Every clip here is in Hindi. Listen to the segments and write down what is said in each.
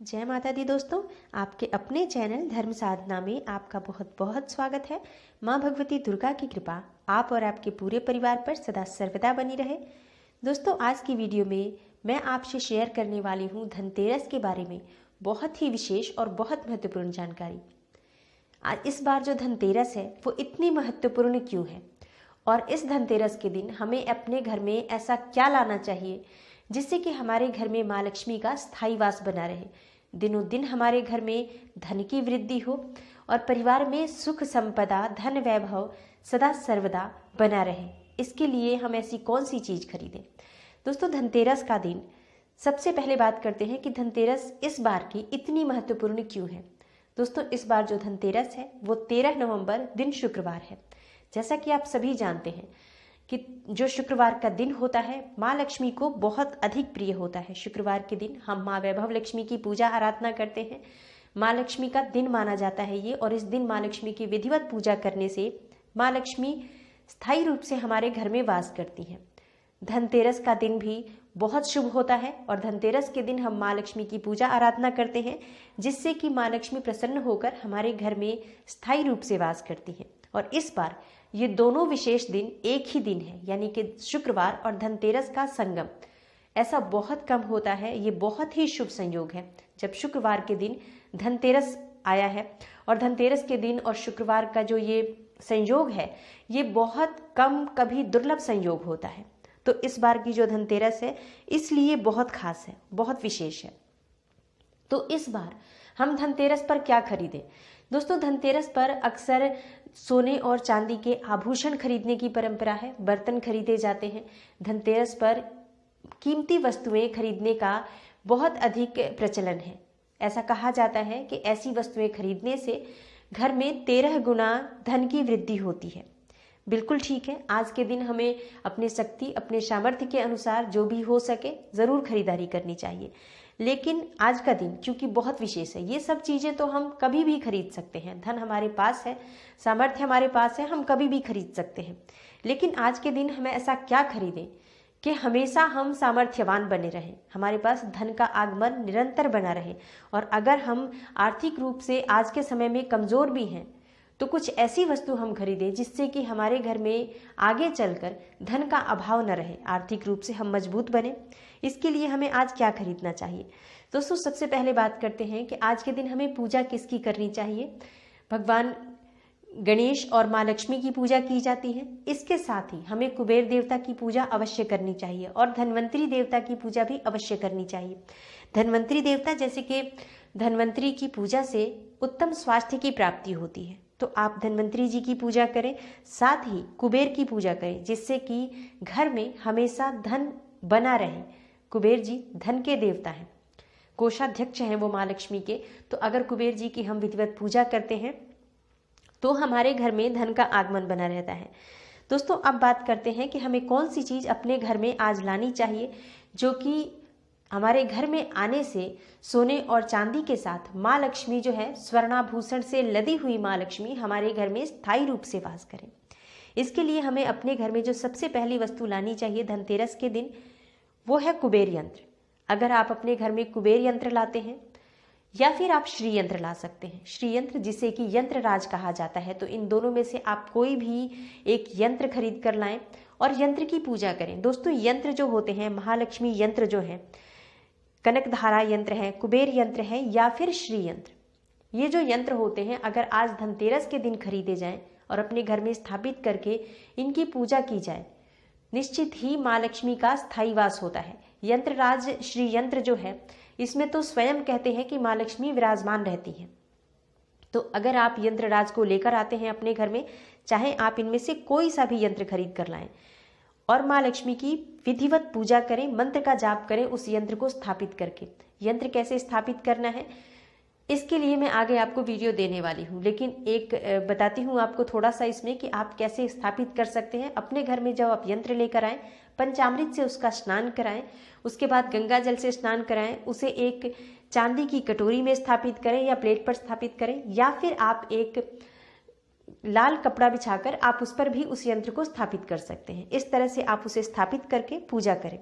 जय माता दी दोस्तों, आपके अपने चैनल धर्म साधना में आपका बहुत बहुत स्वागत है। माँ भगवती दुर्गा की कृपा आप और आपके पूरे परिवार पर सदा सर्वदा बनी रहे। दोस्तों, आज की वीडियो में मैं आपसे शेयर करने वाली हूँ धनतेरस के बारे में बहुत ही विशेष और बहुत महत्वपूर्ण जानकारी। आज इस बार जो धनतेरस है वो इतनी महत्वपूर्ण क्यों है और इस धनतेरस के दिन हमें अपने घर में ऐसा क्या लाना चाहिए जिससे कि हमारे घर में माँ लक्ष्मी का स्थायी वास बना रहे, दिनों दिन हमारे घर में धन की वृद्धि हो और परिवार में सुख संपदा धन वैभव सदा सर्वदा बना रहे। इसके लिए हम ऐसी कौन सी चीज़ खरीदें। दोस्तों, धनतेरस का दिन, सबसे पहले बात करते हैं कि धनतेरस इस बार की इतनी महत्वपूर्ण क्यों है। दोस्तों, इस बार जो धनतेरस है वो 13 नवंबर दिन शुक्रवार है। जैसा कि आप सभी जानते हैं कि जो शुक्रवार का दिन होता है माँ लक्ष्मी को बहुत अधिक प्रिय होता है। शुक्रवार के दिन हम माँ वैभव लक्ष्मी की पूजा आराधना करते हैं। माँ लक्ष्मी का दिन माना जाता है ये, और इस दिन माँ लक्ष्मी की विधिवत पूजा करने से माँ लक्ष्मी स्थायी रूप से हमारे घर में वास करती हैं। धनतेरस का दिन भी बहुत शुभ होता है और धनतेरस के दिन हम माँ लक्ष्मी की पूजा आराधना करते हैं, जिससे कि माँ लक्ष्मी प्रसन्न होकर हमारे घर में स्थायी रूप से वास करती हैं। और इस बार ये दोनों विशेष दिन एक ही दिन है, यानी कि शुक्रवार और धनतेरस का संगम ऐसा बहुत कम होता है। ये बहुत ही शुभ संयोग है जब शुक्रवार के दिन धनतेरस आया है, और धनतेरस के दिन और शुक्रवार का जो ये संयोग है ये बहुत कम, कभी दुर्लभ संयोग होता है। तो इस बार की जो धनतेरस है इसलिए बहुत खास है, बहुत विशेष है। तो इस बार हम धनतेरस पर क्या खरीदें। दोस्तों, धनतेरस पर अक्सर सोने और चांदी के आभूषण खरीदने की परंपरा है, बर्तन खरीदे जाते हैं। धनतेरस पर कीमती वस्तुएं खरीदने का बहुत अधिक प्रचलन है। ऐसा कहा जाता है कि ऐसी वस्तुएं खरीदने से घर में 13 गुना धन की वृद्धि होती है। बिल्कुल ठीक है, आज के दिन हमें अपनी शक्ति, अपने सामर्थ्य के अनुसार जो भी हो सके ज़रूर खरीदारी करनी चाहिए। लेकिन आज का दिन क्योंकि बहुत विशेष है, ये सब चीज़ें तो हम कभी भी खरीद सकते हैं। धन हमारे पास है, सामर्थ्य हमारे पास है, हम कभी भी खरीद सकते हैं। लेकिन आज के दिन हमें ऐसा क्या खरीदें कि हमेशा हम सामर्थ्यवान बने रहें, हमारे पास धन का आगमन निरंतर बना रहे। और अगर हम आर्थिक रूप से आज के समय में कमज़ोर भी हैं तो कुछ ऐसी वस्तु हम खरीदें जिससे कि हमारे घर में आगे चलकर धन का अभाव न रहे, आर्थिक रूप से हम मजबूत बने। इसके लिए हमें आज क्या खरीदना चाहिए। दोस्तों, सबसे पहले बात करते हैं कि आज के दिन हमें पूजा किसकी करनी चाहिए। भगवान गणेश और माँ लक्ष्मी की पूजा की जाती है। इसके साथ ही हमें कुबेर देवता की पूजा अवश्य करनी चाहिए और धन्वंतरी देवता की पूजा भी अवश्य करनी चाहिए। धन्वंतरी देवता, जैसे कि धन्वंतरी की पूजा से उत्तम स्वास्थ्य की प्राप्ति होती है, तो आप धन्वंतरी जी की पूजा करें, साथ ही कुबेर की पूजा करें, जिससे कि घर में हमेशा धन बना रहे। कुबेर जी धन के देवता हैं, कोषाध्यक्ष हैं वो माँ लक्ष्मी के। तो अगर कुबेर जी की हम विधिवत पूजा करते हैं तो हमारे घर में धन का आगमन बना रहता है। दोस्तों, अब बात करते हैं कि हमें कौन सी चीज़ अपने घर में आज लानी चाहिए जो कि हमारे घर में आने से सोने और चांदी के साथ माँ लक्ष्मी जो है, स्वर्णाभूषण से लदी हुई माँ लक्ष्मी हमारे घर में स्थायी रूप से वास करें। इसके लिए हमें अपने घर में जो सबसे पहली वस्तु लानी चाहिए धनतेरस के दिन, वो है कुबेर यंत्र। अगर आप अपने घर में कुबेर यंत्र लाते हैं या फिर आप श्री यंत्र ला सकते हैं। श्री यंत्र, जिसे कि यंत्र राज कहा जाता है, तो इन दोनों में से आप कोई भी एक यंत्र खरीद कर लाएं और यंत्र की पूजा करें। दोस्तों, यंत्र जो होते हैं, महालक्ष्मी यंत्र जो है, कनकधारा यंत्र है, कुबेर यंत्र है या फिर श्री यंत्र, ये जो यंत्र होते हैं अगर आज धनतेरस के दिन खरीदे जाएं और अपने घर में स्थापित करके इनकी पूजा की जाए, निश्चित ही माँ लक्ष्मी का स्थायी वास होता है। यंत्र राज श्री यंत्र जो है, इसमें तो स्वयं कहते हैं कि माँ लक्ष्मी विराजमान रहती हैं। तो अगर आप यंत्र राज को लेकर आते हैं अपने घर में, चाहे आप इनमें से कोई सा भी यंत्र खरीद कर लाएं और माँ लक्ष्मी की विधिवत पूजा करें, मंत्र का जाप करें उस यंत्र को स्थापित करके। यंत्र कैसे स्थापित करना है इसके लिए मैं आगे आपको वीडियो देने वाली हूँ, लेकिन एक बताती हूँ आपको थोड़ा सा इसमें कि आप कैसे स्थापित कर सकते हैं अपने घर में। जब आप यंत्र लेकर आएँ, पंचामृत से उसका स्नान कराएं, उसके बाद गंगा जल से स्नान कराएं, उसे एक चांदी की कटोरी में स्थापित करें या प्लेट पर स्थापित करें, या फिर आप एक लाल कपड़ा बिछाकर आप उस पर भी उस यंत्र को स्थापित कर सकते हैं। इस तरह से आप उसे स्थापित करके पूजा करें।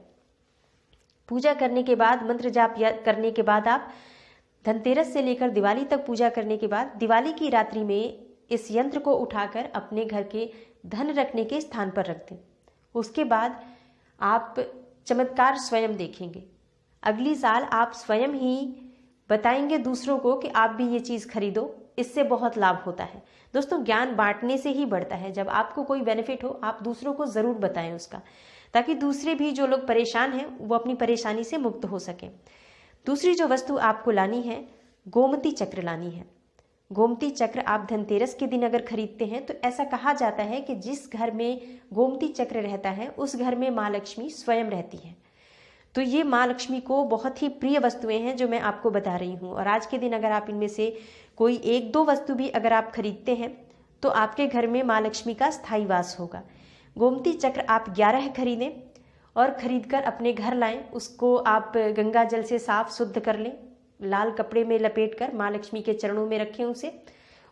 पूजा करने के बाद, मंत्र जाप करने के बाद आप धनतेरस से लेकर दिवाली तक पूजा करने के बाद दिवाली की रात्रि में इस यंत्र को उठाकर अपने घर के धन रखने के स्थान पर रख दें। उसके बाद आप चमत्कार स्वयं देखेंगे। अगली साल आप स्वयं ही बताएंगे दूसरों को कि आप भी ये चीज़ खरीदो, इससे बहुत लाभ होता है। दोस्तों, ज्ञान बांटने से ही बढ़ता है। जब आपको कोई बेनिफिट हो आप दूसरों को ज़रूर बताएं उसका, ताकि दूसरे भी जो लोग परेशान हैं वो अपनी परेशानी से मुक्त हो सकें। दूसरी जो वस्तु आपको लानी है, गोमती चक्र लानी है। गोमती चक्र आप धनतेरस के दिन अगर खरीदते हैं तो ऐसा कहा जाता है कि जिस घर में गोमती चक्र रहता है उस घर में माँ लक्ष्मी स्वयं रहती है। तो ये माँ लक्ष्मी को बहुत ही प्रिय वस्तुएं हैं जो मैं आपको बता रही हूँ। और आज के दिन अगर आप इनमें से कोई 1-2 वस्तु भी अगर आप खरीदते हैं तो आपके घर में माँ लक्ष्मी का स्थायी वास होगा। गोमती चक्र आप 11 खरीदें और खरीदकर अपने घर लाएं। उसको आप गंगा जल से साफ शुद्ध कर लें, लाल कपड़े में लपेटकर माँ लक्ष्मी के चरणों में रखें उसे,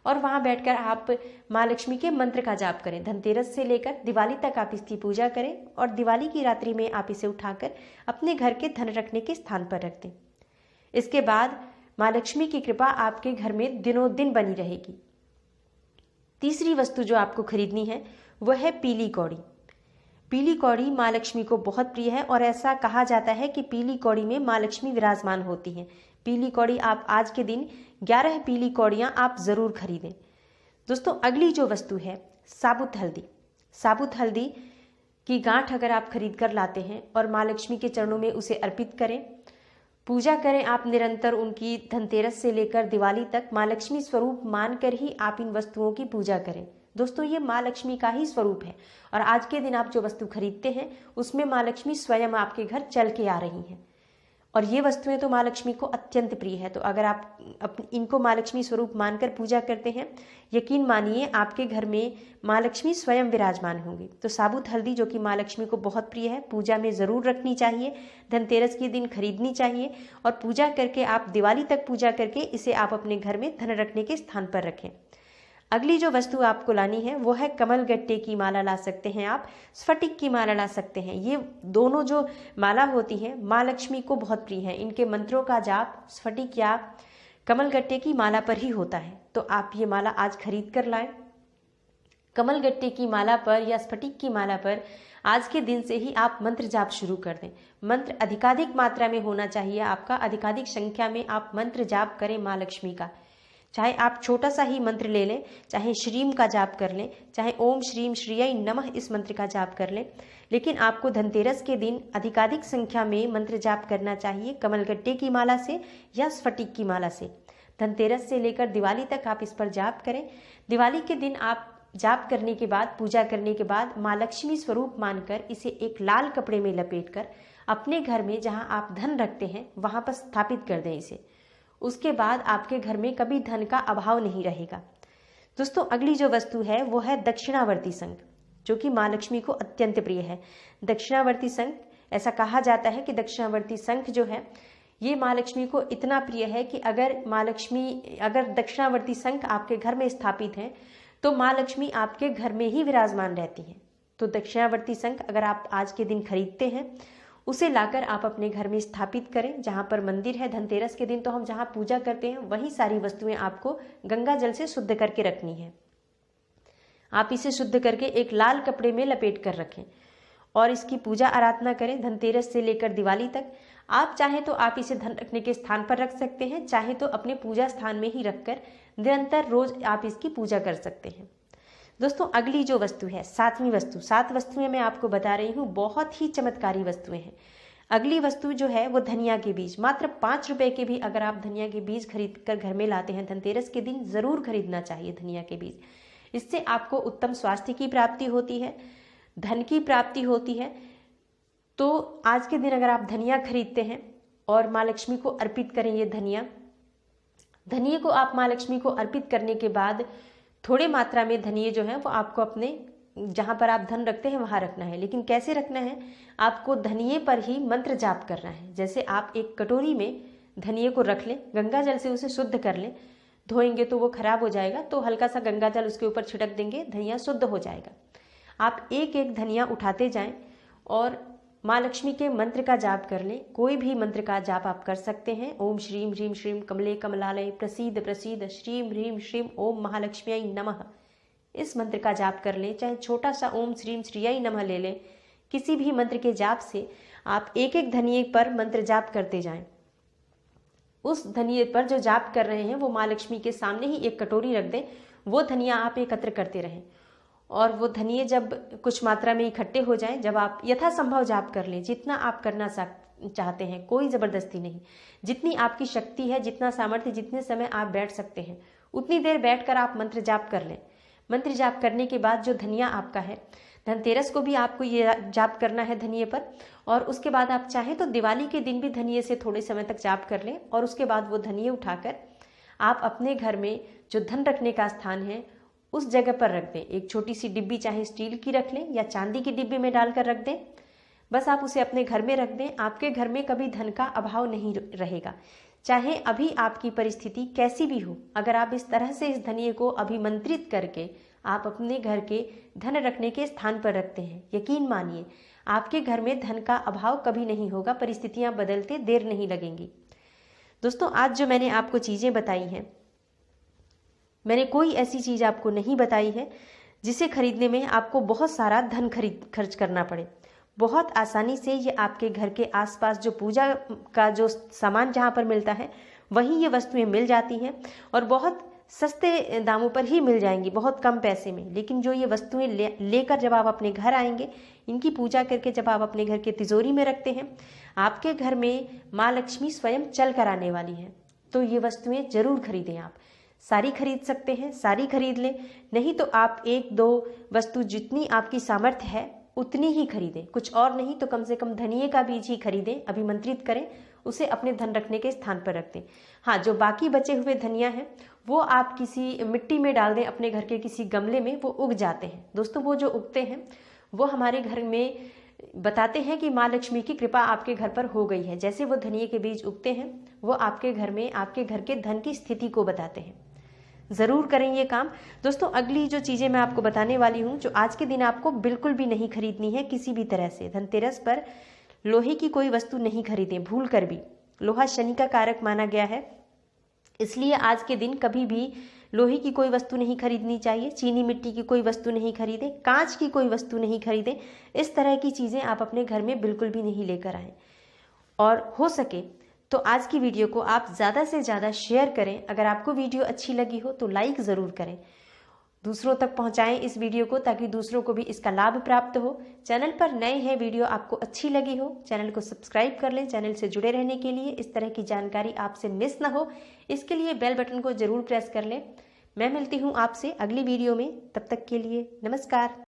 और वहाँ बैठकर आप माँ लक्ष्मी के मंत्र का जाप करें। धनतेरस से लेकर दिवाली तक आप इसकी पूजा करें और दिवाली की रात्रि में आप इसे उठाकर अपने घर के धन रखने के स्थान पर रख दें। इसके बाद माँ लक्ष्मी की कृपा आपके घर में दिनों दिन बनी रहेगी। तीसरी वस्तु जो आपको खरीदनी है वह है पीली कौड़ी। पीली कौड़ी माँ लक्ष्मी को बहुत प्रिय है और ऐसा कहा जाता है कि पीली कौड़ी में माँ लक्ष्मी विराजमान होती हैं। पीली कौड़ी आप आज के दिन 11 पीली कौड़ियाँ आप ज़रूर खरीदें। दोस्तों, अगली जो वस्तु है साबुत हल्दी। साबुत हल्दी की गांठ अगर आप खरीद कर लाते हैं और माँ लक्ष्मी के चरणों में उसे अर्पित करें, पूजा करें आप निरंतर उनकी। धनतेरस से लेकर दिवाली तक माँ लक्ष्मी स्वरूप मानकर ही आप इन वस्तुओं की पूजा करें। दोस्तों, ये माँ लक्ष्मी का ही स्वरूप है और आज के दिन आप जो वस्तु खरीदते हैं उसमें माँ लक्ष्मी स्वयं आपके घर चल के आ रही हैं और ये वस्तुएं तो माँ लक्ष्मी को अत्यंत प्रिय है। तो अगर आप इनको माँ लक्ष्मी स्वरूप मानकर पूजा करते हैं, यकीन मानिए आपके घर में माँ लक्ष्मी स्वयं विराजमान होंगी। तो साबुत हल्दी जो कि माँ लक्ष्मी को बहुत प्रिय है, पूजा में ज़रूर रखनी चाहिए। धनतेरस के दिन खरीदनी चाहिए और पूजा करके आप दिवाली तक पूजा करके इसे आप अपने घर में धन रखने के स्थान पर रखें। अगली जो वस्तु आपको लानी है वो है कमल गट्टे की माला ला सकते हैं आप, स्फटिक की माला ला सकते हैं। ये दोनों जो माला होती हैं माँ लक्ष्मी को बहुत प्रिय है। इनके मंत्रों का जाप स्फटिक या कमल गट्टे की माला पर ही होता है। तो आप ये माला आज खरीद कर लाएं। कमल गट्टे की माला पर या स्फटिक की माला पर आज के दिन से ही आप मंत्र जाप शुरू कर दें। मंत्र अधिकाधिक मात्रा में होना चाहिए आपका, अधिकाधिक संख्या में आप मंत्र जाप करें माँ लक्ष्मी का। चाहे आप छोटा सा ही मंत्र ले लें, चाहे श्रीम का जाप कर लें, चाहे ओम श्रीम श्रीय नमः इस मंत्र का जाप कर लें, लेकिन आपको धनतेरस के दिन अधिकाधिक संख्या में मंत्र जाप करना चाहिए कमलगट्टे की माला से या स्फटिक की माला से। धनतेरस से लेकर दिवाली तक आप इस पर जाप करें। दिवाली के दिन आप जाप करने के बाद, पूजा करने के बाद माँ लक्ष्मी स्वरूप मानकर इसे एक लाल कपड़े में लपेटकर अपने घर में जहाँ आप धन रखते हैं वहाँ पर स्थापित कर दें इसे। उसके बाद आपके घर में कभी धन का अभाव नहीं रहेगा। दोस्तों, अगली जो वस्तु है वो है दक्षिणावर्ती शंख, जो कि माँ लक्ष्मी को अत्यंत प्रिय है। दक्षिणावर्ती शंख, ऐसा कहा जाता है कि दक्षिणावर्ती शंख जो है ये माँ लक्ष्मी को इतना प्रिय है कि अगर दक्षिणावर्ती शंख आपके घर में स्थापित है तो माँ लक्ष्मी आपके घर में ही विराजमान रहती हैं। तो दक्षिणावर्ती शंख अगर आप आज के दिन खरीदते हैं उसे लाकर आप अपने घर में स्थापित करें। जहाँ पर मंदिर है धनतेरस के दिन तो हम जहाँ पूजा करते हैं वही सारी वस्तुएं आपको गंगा जल से शुद्ध करके रखनी है। आप इसे शुद्ध करके एक लाल कपड़े में लपेट कर रखें और इसकी पूजा आराधना करें धनतेरस से लेकर दिवाली तक। आप चाहें तो आप इसे धन रखने के स्थान पर रख सकते हैं, चाहे तो अपने पूजा स्थान में ही रखकर निरंतर रोज आप इसकी पूजा कर सकते हैं। दोस्तों, अगली जो वस्तु है 7वीं वस्तु, 7 वस्तुएं मैं आपको बता रही हूँ, बहुत ही चमत्कारी वस्तुएं हैं। अगली वस्तु जो है वो धनिया के बीज। मात्र 5 रुपए के भी अगर आप धनिया के बीज खरीद कर घर में लाते हैं, धनतेरस के दिन जरूर खरीदना चाहिए धनिया के बीज। इससे आपको उत्तम स्वास्थ्य की प्राप्ति होती है, धन की प्राप्ति होती है। तो आज के दिन अगर आप धनिया खरीदते हैं और माँ लक्ष्मी को अर्पित करें ये धनिये को आप माँ लक्ष्मी को अर्पित करने के बाद थोड़े मात्रा में धनिये जो है वो आपको अपने जहाँ पर आप धन रखते हैं वहाँ रखना है। लेकिन कैसे रखना है, आपको धनिये पर ही मंत्र जाप करना है। जैसे आप एक कटोरी में धनिये को रख लें, गंगा जल से उसे शुद्ध कर लें। धोएंगे तो वो खराब हो जाएगा, तो हल्का सा गंगा जल उसके ऊपर छिड़क देंगे, धनिया शुद्ध हो जाएगा। आप एक एक धनिया उठाते जाएं और माँ लक्ष्मी के मंत्र का जाप कर लें। कोई भी मंत्र का जाप आप कर सकते हैं। ओम श्रीम ह्रीम श्रीम कमले कमलालय प्रसीद प्रसीद श्रीम ह्रीम श्रीम ओम महालक्ष्म्यै नमः, इस मंत्र का जाप कर लें। चाहे छोटा सा ओम श्रीम श्रीयै नमः ले लें। किसी भी मंत्र के जाप से आप एक एक धनिये पर मंत्र जाप करते जाएं। उस धनिये पर जो जाप कर रहे हैं वो माँ लक्ष्मी के सामने ही एक कटोरी रख दें। वो धनिया आप एकत्र करते रहें और वो धनिये जब कुछ मात्रा में इकट्ठे हो जाएं, जब आप यथासंभव जाप कर लें, जितना आप करना चाहते हैं, कोई ज़बरदस्ती नहीं, जितनी आपकी शक्ति है, जितना सामर्थ्य, जितने समय आप बैठ सकते हैं उतनी देर बैठकर आप मंत्र जाप कर लें। मंत्र जाप करने के बाद जो धनिया आपका है, धनतेरस को भी आपको ये जाप करना है धनिये पर, और उसके बाद आप चाहें तो दिवाली के दिन भी धनिये से थोड़े समय तक जाप कर लें और उसके बाद वो धनिये उठाकर आप अपने घर में जो धन रखने का स्थान है उस जगह पर रख दें। एक छोटी सी डिब्बी चाहे स्टील की रख लें या चांदी की डिब्बी में डालकर रख दें। बस आप उसे अपने घर में रख दें। आपके घर में कभी धन का अभाव नहीं रहेगा, चाहे अभी आपकी परिस्थिति कैसी भी हो। अगर आप इस तरह से इस धनिये को अभिमंत्रित करके आप अपने घर के धन रखने के स्थान पर रखते हैं, यकीन मानिए आपके घर में धन का अभाव कभी नहीं होगा। परिस्थितियां बदलते देर नहीं लगेंगी। दोस्तों, आज जो मैंने आपको चीज़ें बताई हैं, मैंने कोई ऐसी चीज़ आपको नहीं बताई है जिसे खरीदने में आपको बहुत सारा धन खर्च करना पड़े। बहुत आसानी से ये आपके घर के आसपास जो पूजा का जो सामान जहाँ पर मिलता है वहीं ये वस्तुएं मिल जाती हैं और बहुत सस्ते दामों पर ही मिल जाएंगी, बहुत कम पैसे में। लेकिन जो ये वस्तुएं लेकर जब आप अपने घर आएंगे, इनकी पूजा करके जब आप अपने घर के तिजोरी में रखते हैं, आपके घर में माँ लक्ष्मी स्वयं चल कर आने वाली हैं। तो ये वस्तुएं जरूर खरीदें। आप सारी खरीद सकते हैं, सारी खरीद लें, नहीं तो आप एक दो वस्तु जितनी आपकी सामर्थ्य है उतनी ही खरीदें, कुछ और नहीं तो कम से कम धनिये का बीज ही खरीदें, अभिमंत्रित करें, उसे अपने धन रखने के स्थान पर रख दें। हाँ, जो बाकी बचे हुए धनिया हैं वो आप किसी मिट्टी में डाल दें, अपने घर के किसी गमले में, वो उग जाते हैं। दोस्तों, वो जो उगते हैं वो हमारे घर में बताते हैं कि माँ लक्ष्मी की कृपा आपके घर पर हो गई है। जैसे वो धनिये के बीज उगते हैं वो आपके घर में आपके घर के धन की स्थिति को बताते हैं। ज़रूर करें ये काम। दोस्तों, अगली जो चीज़ें मैं आपको बताने वाली हूँ, जो आज के दिन आपको बिल्कुल भी नहीं खरीदनी है किसी भी तरह से। धनतेरस पर लोहे की कोई वस्तु नहीं खरीदें, भूल कर भी। लोहा शनि का कारक माना गया है, इसलिए आज के दिन कभी भी लोहे की कोई वस्तु नहीं खरीदनी चाहिए। चीनी मिट्टी की कोई वस्तु नहीं खरीदें, कांच की कोई वस्तु नहीं खरीदें। इस तरह की चीज़ें आप अपने घर में बिल्कुल भी नहीं लेकर आएँ। और हो सके तो आज की वीडियो को आप ज़्यादा से ज़्यादा शेयर करें। अगर आपको वीडियो अच्छी लगी हो तो लाइक ज़रूर करें, दूसरों तक पहुंचाएं इस वीडियो को ताकि दूसरों को भी इसका लाभ प्राप्त हो। चैनल पर नए हैं, वीडियो आपको अच्छी लगी हो, चैनल को सब्सक्राइब कर लें। चैनल से जुड़े रहने के लिए, इस तरह की जानकारी आपसे मिस ना हो, इसके लिए बेल बटन को ज़रूर प्रेस कर लें। मैं मिलती हूँ आपसे अगली वीडियो में, तब तक के लिए नमस्कार।